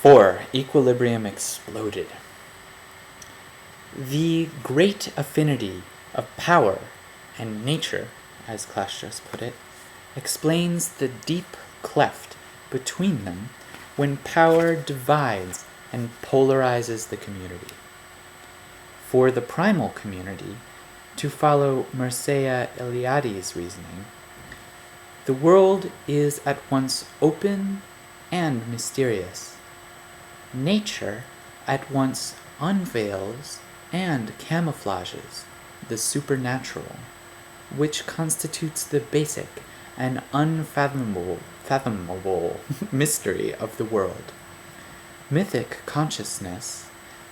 4. Equilibrium exploded. The great affinity of power and nature, as Clash just put it, explains the deep cleft between them when power divides and polarizes the community. For the primal community, to follow Mircea Eliade's reasoning, the world is at once open and mysterious. Nature at once unveils and camouflages the supernatural, which constitutes the basic and unfathomable mystery of the world. Mythic consciousness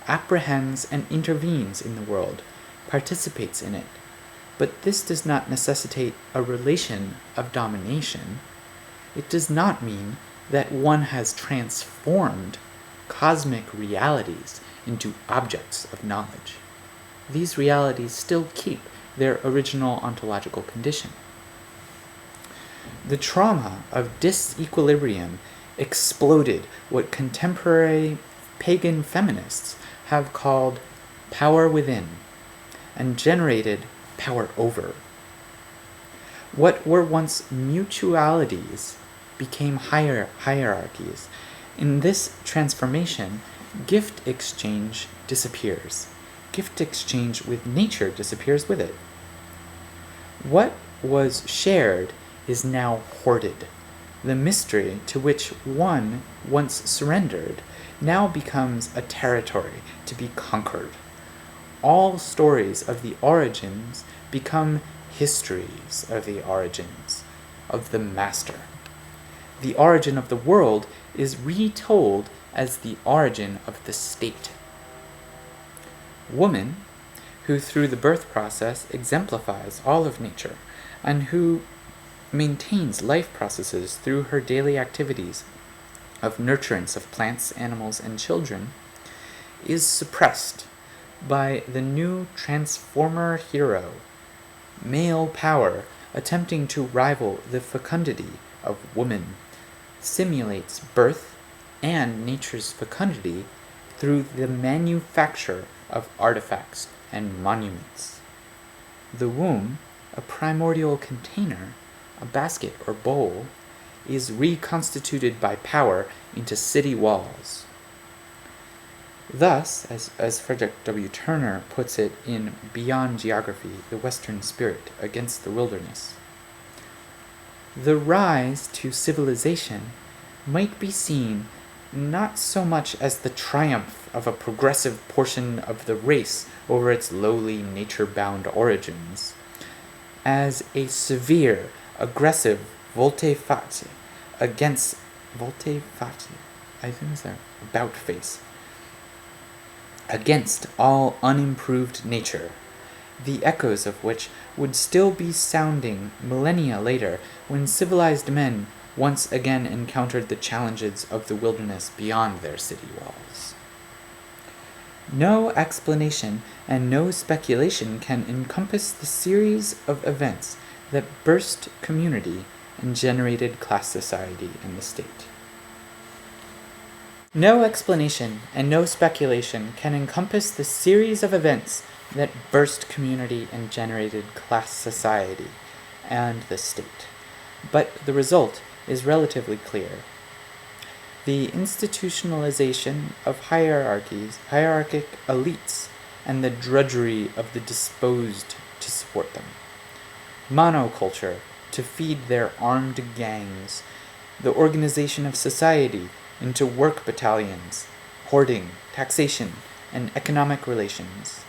apprehends and intervenes in the world, participates in it, but this does not necessitate a relation of domination. It does not mean that one has transformed cosmic realities into objects of knowledge. These realities still keep their original ontological condition. The trauma of disequilibrium exploded what contemporary pagan feminists have called power within and generated power over. What were once mutualities became hierarchies. In this transformation, gift exchange disappears. Gift exchange with nature disappears with it. What was shared is now hoarded. The mystery to which one once surrendered now becomes a territory to be conquered. All stories of the origins become histories of the origins of the master. The origin of the world is retold as the origin of the state. Woman, who through the birth process exemplifies all of nature, and who maintains life processes through her daily activities of nurturance of plants, animals, and children, is suppressed by the new transformer hero, male power attempting to rival the fecundity of woman, simulates birth and nature's fecundity through the manufacture of artifacts and monuments. The womb, a primordial container, a basket or bowl, is reconstituted by power into city walls. Thus, as Frederick W. Turner puts it in Beyond Geography, the Western Spirit Against the Wilderness, the rise to civilization might be seen not so much as the triumph of a progressive portion of the race over its lowly nature-bound origins, as a severe, aggressive volte-face against volte-face, I think it's there, about face, against all unimproved nature, the echoes of which would still be sounding millennia later when civilized men once again encountered the challenges of the wilderness beyond their city walls. No explanation and no speculation can encompass the series of events that burst community and generated class society in the state. No explanation and no speculation can encompass the series of events that burst community and generated class society and the state. But the result is relatively clear. The institutionalization of hierarchic elites, and the drudgery of the disposed to support them. Monoculture to feed their armed gangs. The organization of society into work battalions, hoarding, taxation, and economic relations.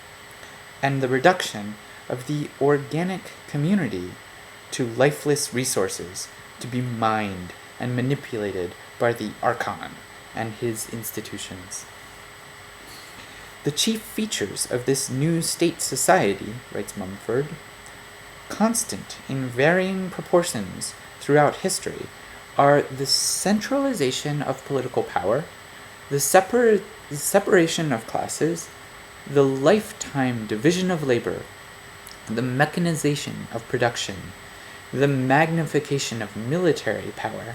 And the reduction of the organic community to lifeless resources to be mined and manipulated by the Archon and his institutions. The chief features of this new state society, writes Mumford, constant in varying proportions throughout history, are the centralization of political power, the separation of classes, the lifetime division of labor, the mechanization of production, the magnification of military power,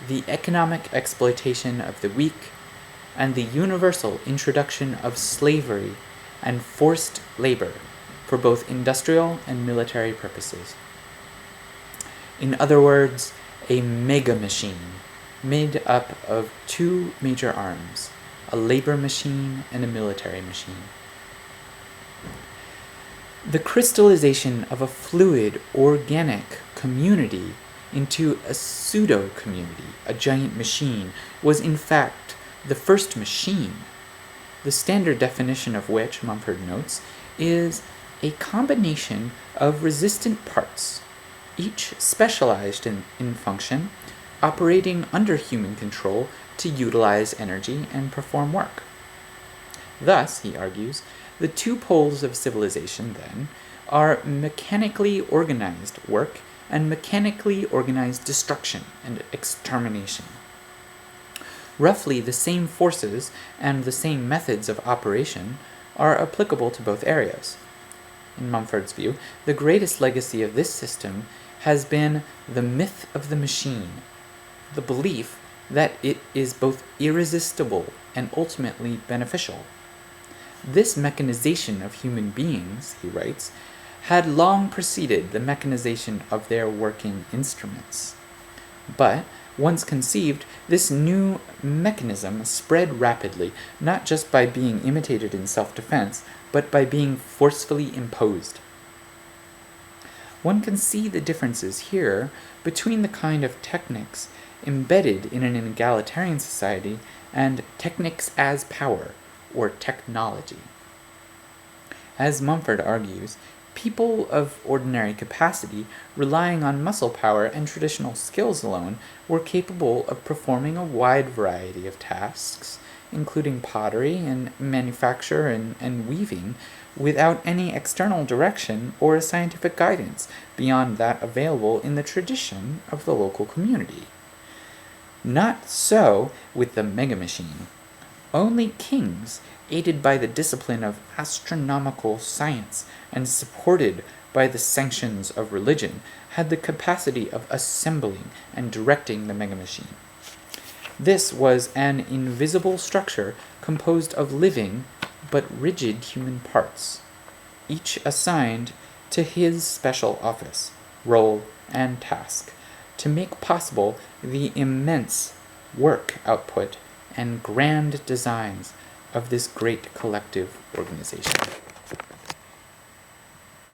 the economic exploitation of the weak, and the universal introduction of slavery and forced labor for both industrial and military purposes. In other words, a mega machine made up of two major arms, a labor machine and a military machine. The crystallization of a fluid, organic community into a pseudo-community, a giant machine, was in fact the first machine, the standard definition of which, Mumford notes, is a combination of resistant parts, each specialized in function, operating under human control to utilize energy and perform work. Thus, he argues, the two poles of civilization, then, are mechanically organized work and mechanically organized destruction and extermination. Roughly the same forces and the same methods of operation are applicable to both areas. In Mumford's view, the greatest legacy of this system has been the myth of the machine, the belief that it is both irresistible and ultimately beneficial. This mechanization of human beings, he writes, had long preceded the mechanization of their working instruments. But, once conceived, this new mechanism spread rapidly, not just by being imitated in self-defense, but by being forcefully imposed. One can see the differences here between the kind of techniques embedded in an egalitarian society and techniques as power, or technology. As Mumford argues, people of ordinary capacity, relying on muscle power and traditional skills alone, were capable of performing a wide variety of tasks, including pottery and manufacture and weaving, without any external direction or scientific guidance beyond that available in the tradition of the local community. Not so with the megamachine. Only kings, aided by the discipline of astronomical science and supported by the sanctions of religion, had the capacity of assembling and directing the megamachine. This was an invisible structure composed of living but rigid human parts, each assigned to his special office, role, and task, to make possible the immense work output and grand designs of this great collective organization.